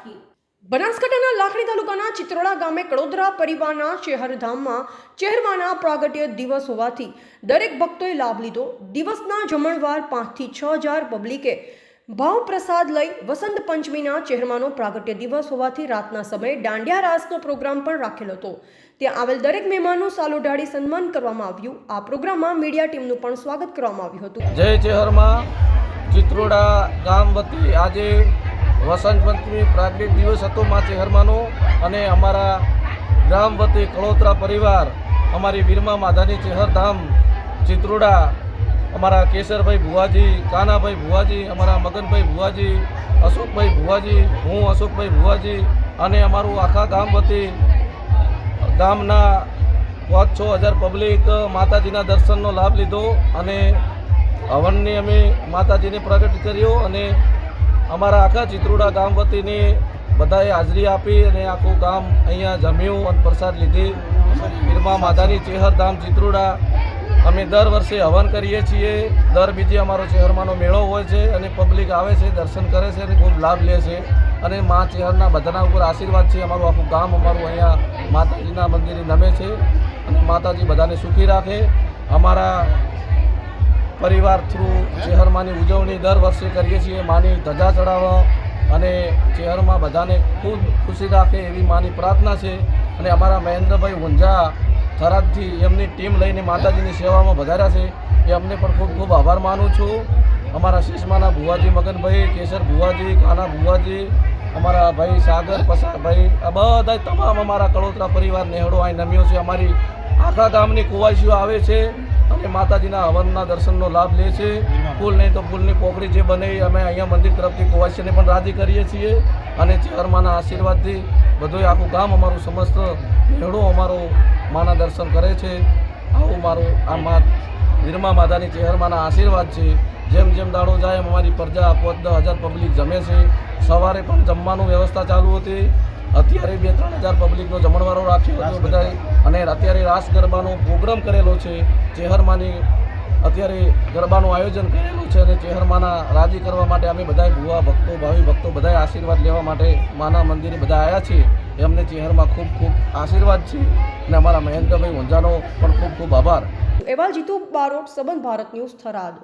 રાખી। બનાસકાંઠાના લાખણી તાલુકાના ચિત્રોડા ગામે કડોદરા પરિવારના ચેહરધામમાં ચેહરમાના પ્રાગટ્ય દિવસ હોવાથી દરેક ભક્તોએ લાભ લીધો। દિવસના જમણવાર 5 થી 6,000 પબ્લિકે ભાવ પ્રસાદ લઈ વસંત પંચમીના ચેહરમાનો પ્રાગટ્ય દિવસ હોવાથી રાતના સમયે દાંડિયા રાસનો પ્રોગ્રામ પણ રાખેલો હતો। ત્યાં આવેલ દરેક મહેમાનનું સાલ ઓઢાડી સન્માન કરવામાં આવ્યું। આ પ્રોગ્રામમાં મીડિયા ટીમનું પણ સ્વાગત કરવામાં આવ્યું હતું। જય ચેહરમાં ચિત્રોડા ગામ વતી આજે વસંત પંચમી પ્રાગટ્ય દિવસ હતો માં ચેહરમાંનો અને અમારા ગ્રામ વતી કળોતરા પરિવાર અમારી વીરમા માધાની ચેહરધામ ચિત્રોડા અમારા કેસરભાઈ ભુવાજી, કાનાભાઈ ભુવાજી, અમારા મગનભાઈ ભુવાજી, અશોકભાઈ ભુવાજી, હું અશોકભાઈ ભુવાજી અને અમારું આખા ગામ વતી ગામના 5-6 હજાર પબ્લિક માતાજીના દર્શનનો લાભ લીધો અને હવનની અમે માતાજીને પ્રગટ કર્યો અને અમારા આખા ચિત્રોડા ગામ વતીની બધાએ હાજરી આપી અને આખું ગામ અહીંયા જમ્યું અને પ્રસાદ લીધી। વીરમા માધાની ચેહરધામ ચિત્રોડા અમે દર વર્ષે હવન કરીએ છીએ। દર બીજે અમારો ચેહરમાંનો મેળો હોય છે અને પબ્લિક આવે છે, દર્શન કરે છે અને ખૂબ લાભ લે છે અને મા ચેહરના બધાના ઉપર આશીર્વાદ છે। અમારું આખું ગામ અમારું અહીંયા માતાજીના મંદિરે નમે છે અને માતાજી બધાને સુખી રાખે। અમારા પરિવાર થ્રુ ચેહરમાંની ઉજવણી દર વર્ષે કરીએ છીએ। માની ધજા ચડાવવા અને ચેહરમાં બધાને ખૂબ ખુશી રાખે એવી માની પ્રાર્થના છે અને અમારા મહેન્દ્રભાઈ વંજા થરાદથી એમની ટીમ લઈને માતાજીની સેવામાં વધાર્યા છે એ અમને પણ ખૂબ ખૂબ આભાર માનું છું। અમારા શીશમાના ભુવાજી, મગનભાઈ, કેસર ભુવાજી, કાના ભુવાજી, અમારા ભાઈ સાગર પસારભાઈ, આ બધા તમામ અમારા કળોતરા પરિવાર નેહડો અહીં નમ્યો છે। અમારી આખા ગામની કુવાસીઓ આવે છે અને માતાજીના હવનના દર્શનનો લાભ લે છે। ફૂલ નહીં તો ફૂલની પોખરી જે બને અમે અહીંયા મંદિર તરફથી કુવાસીને પણ રાજી કરીએ છીએ અને ચેહરમાંના આશીર્વાદથી બધું આખું ગામ અમારું સમસ્ત નેહડો અમારો માના દર્શન કરે છે। આવું મારું આ વીરમા માધાની ચેહરમાંના આશીર્વાદ છે। જેમ જેમ દાડો જાય એમ અમારી પ્રજા 5-10 હજાર પબ્લિક જમે છે। સવારે પણ જમવાનું વ્યવસ્થા ચાલુ હતી। અત્યારે 2-3 હજાર પબ્લિકનો જમણવારો રાખ્યો હતો બધા અને અત્યારે રાસ ગરબાનો પ્રોગ્રામ કરેલો છે। ચેહરમાંની અત્યારે ગરબાનું આયોજન કરેલું છે અને ચેહરમાંના રાજી કરવા માટે અમે બધાએ ભુવા ભક્તો, ભાવિ ભક્તો બધાએ આશીર્વાદ લેવા માટે માના મંદિરે બધા આવ્યા છીએ। એમને ચેહરમાં ખૂબ ખૂબ આશીર્વાદ છે અને અમારા મહેન્દ્રભાઈ વંજાનો પણ ખૂબ ખૂબ આભાર। અહેવાલ જીતુ બારોટ, સંબંધ ભારત ન્યૂઝ, થરાદ।